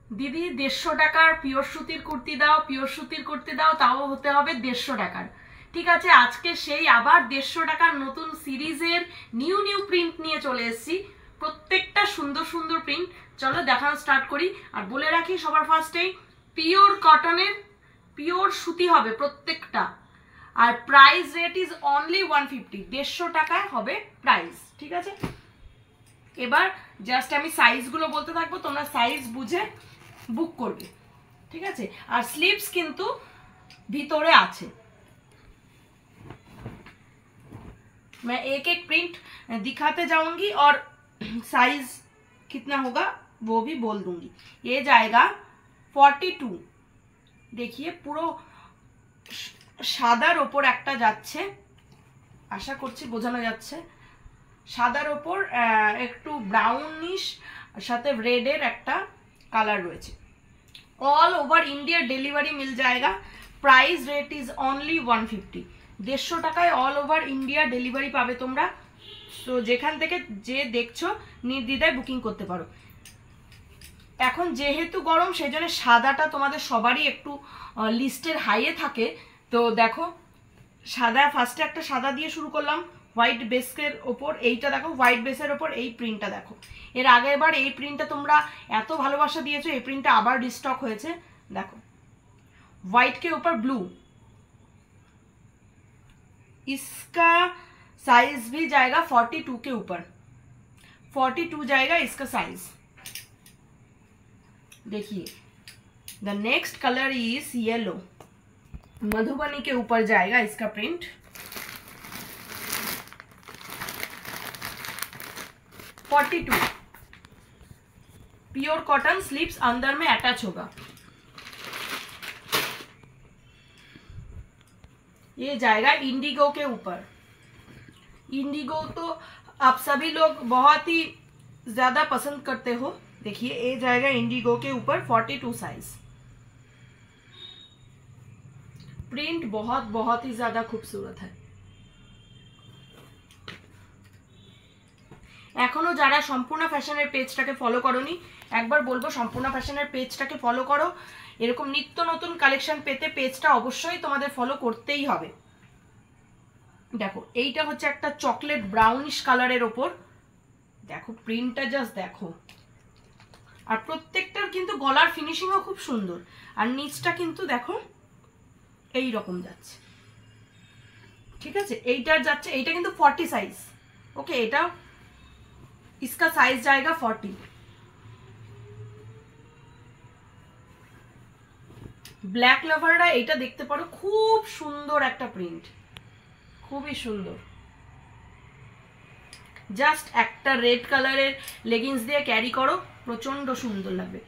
দিদি 150 টাকার পিওর সুতির কুর্তি দাও, পিওর সুতির কুর্তি দাও, তাও হতে হবে 150 টাকার। ঠিক আছে, আজকে সেই আবার 150 টাকার নতুন সিরিজের নিউ নিউ প্রিন্ট নিয়ে চলে এসেছি, প্রত্যেকটা সুন্দর সুন্দর প্রিন্ট। চলো দেখানো স্টার্ট করি। আর বলে রাখি সবার ফার্স্টেই, পিওর কটনের পিওর সুতি হবে প্রত্যেকটা। আর প্রাইস রেট ইজ অনলি 150, 150 টাকায় হবে প্রাইস। ঠিক আছে, এবার জাস্ট আমি সাইজগুলো বলতে থাকবো, তোমরা সাইজ বুঝে বুক করবে। ঠিক আছে, আর স্লিভস কিন্তু ভিতরে আছে। मैं एक एक प्रिंट दिखाते जाऊंगी और साइज कितना होगा वो भी बोल दूंगी। ये जाएगा 42। देखिए পুরো সাদার ওপর একটা যাচ্ছে, আশা করছি বোঝানো যাচ্ছে। সাদার ওপর একটু ব্রাউনিশ সাথে রেডের একটা কালার রয়েছে। ऑल ओवर इंडिया डिलीवरी मिल जाएगा। प्राइस रेट इज ओनली 150, 150 টাকায় অল ওভার ইন্ডিয়া ডেলিভারি পাবে তোমরা। তো যেখান থেকে যে দেখছো নির্দ্বিধায় বুকিং করতে পারো। এখন যেহেতু গরম সেই জন্য সাদাটা তোমাদের সবারই একটু লিস্টের হাইয়ে থাকে। তো দেখো সাদা, ফার্স্টে একটা সাদা দিয়ে শুরু করলাম, হোয়াইট বেসের ওপর এইটা দেখো, হোয়াইট বেসের ওপর এই প্রিন্টটা দেখো। এর আগে এবার এই প্রিন্টটা তোমরা এত ভালোবাসা দিয়েছো, এই প্রিন্টটা আবার রিস্টক হয়েছে। দেখো व्हाइट के ऊपर ब्लू, इसका साइज भी जाएगा 42 के ऊपर, 42 जाएगा इसका साइज। देखिए the next colour is yellow, Madhubani के ऊपर जाएगा इसका प्रिंट। प्योर कॉटन, स्लीव्स अंदर में अटैच होगा। ये जाएगा इंडिगो के ऊपर। इंडिगो तो आप सभी लोग बहुत ही ज्यादा पसंद करते हो। देखिए ये जाएगा इंडिगो के ऊपर, 42 साइज। प्रिंट बहुत बहुत ही ज्यादा खूबसूरत है। এখনো যারা সম্পূর্ণ ফ্যাশনের পেজটাকে ফলো করোনি, একবার বলবো সম্পূর্ণ ফ্যাশনের পেজটাকে ফলো করো। এরকম নিত্য নতুন কালেকশন পেতে পেজটা অবশ্যই তোমাদের ফলো করতেই হবে। দেখো এইটা হচ্ছে একটা চকলেট ব্রাউনিশ কালারের ওপর, দেখো প্রিন্টটা জাস্ট দেখো। আর প্রত্যেকটার কিন্তু গলার ফিনিশিংও খুব সুন্দর। আর নিচটা কিন্তু দেখো এই রকম যাচ্ছে। ঠিক আছে, এইটার যাচ্ছে, এইটা কিন্তু 40 সাইজ। ওকে, এটা इसका साइज जाएगा 40। ব্ল্যাক লাভাররা এটা দেখতে পারো, খুব সুন্দর একটা প্রিন্ট, খুবই সুন্দর। জাস্ট একটা রেড কালারের লেগিংস দিয়ে ক্যারি করো, প্রচন্ড সুন্দর লাগবে।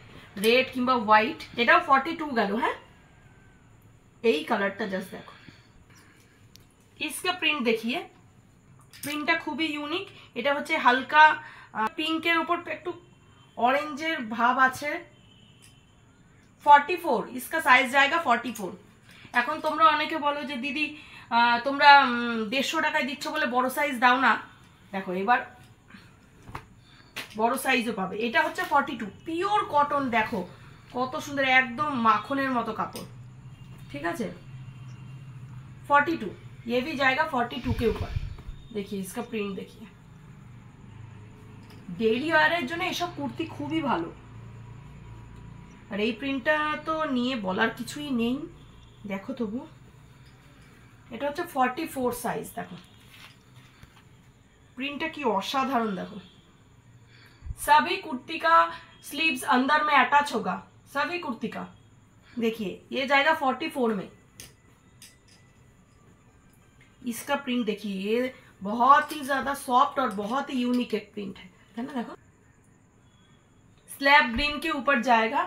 রেড কিংবা হোয়াইট, এটাও 42 গেল। হ্যাঁ, এই কালারটা জাস্ট দেখো। इसका প্রিন্ট দেখিয়ে, প্রিন্টটা খুবই ইউনিক। এটা হচ্ছে হালকা পিঙ্কের উপর একটু অরেঞ্জের ভাব আছে। 44, इसका साइज जाएगा 44। এখন তোমরা অনেকে বলো যে দিদি তোমরা 150 টাকায় দিচ্ছ বলে বড় সাইজ দাও না। দেখো এবার বড় সাইজও পাবে। এটা হচ্ছে 42, পিওর কটন। দেখো কত সুন্দর, একদম মাখনের মতো কাপড়। ঠিক আছে, 42, ये भी जाएगा 42 के ऊपर। देखिए इसका प्रिंट देखिए। ডেইলি ওয়্যারের জন্য এসব কুর্তি খুবই ভালো। আর এই প্রিন্টটা তো নিয়ে বলার কিছুই নেই। দেখো তবু এটা হচ্ছে 44 সাইজ। দেখো प्रिंट की असाधारण। देखो सभी कुर्ती का स्लीव्स अंदर में अटैच होगा, सभी कुर्ती का। देखिए ये जाएगा 44 में। इसका प्रिंट देखिए, ये बहुत ही ज्यादा सॉफ्ट और बहुत ही यूनिक एक प्रिंट है ना। देखो स्लैब ग्रीन के ऊपर जाएगा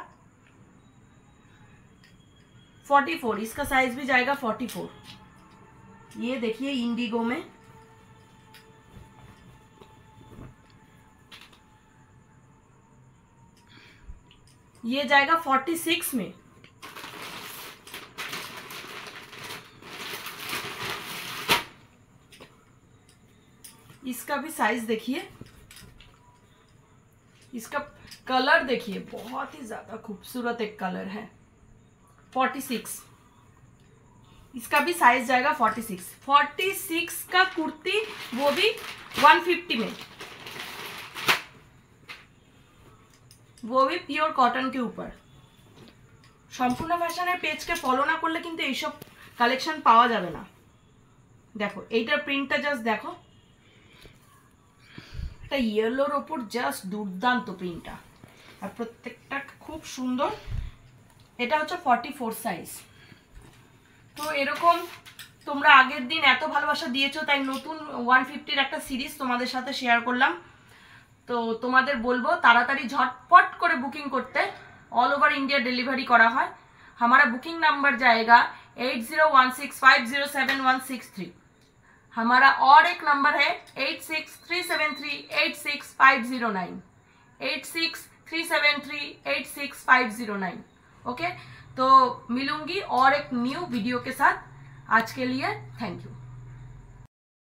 44, इसका साइज भी जाएगा 44। ये देखिए इंडिगो में। ये जाएगा 46 में। इसका भी साइज देखिए, इसका कलर देखिए, बहुत ही ज्यादा खूबसूरत एक कलर है। 46, इसका भी साइज जाएगा 46 का कुर्ती, वो भी 150 में, वो भी পিওর কটন के ऊपर। সম্পূর্ণ ফ্যাশনের পেজকে ফলো না করলে কিন্তু এইসব কালেকশন পাওয়া যাবে না। দেখো এইটার প্রিন্টটা জাস্ট দেখো, এটা ইয়েলোর ওপর জাস্ট দুর্দান্ত প্রিন্টটা, আর প্রত্যেকটা খুব সুন্দর। এটা হচ্ছে 44 সাইজ। তো এরকম তোমরা আগের দিন এত ভালোবাসা দিয়েছো, তাই নতুন 150-র একটা সিরিজ তোমাদের সাথে শেয়ার করলাম। তো তোমাদের বলবো তাড়াতাড়ি ঝটপট করে বুকিং করতে, ऑल ओवर इंडिया डिलीवरी करा है। हमारा बुकिंग नंबर जाएगा 8016507163। हमारा और एक नंबर है 8637386509, 8637386509। ओके, तो मिलूंगी और एक न्यू वीडियो के साथ। आज के लिए थैंक यू।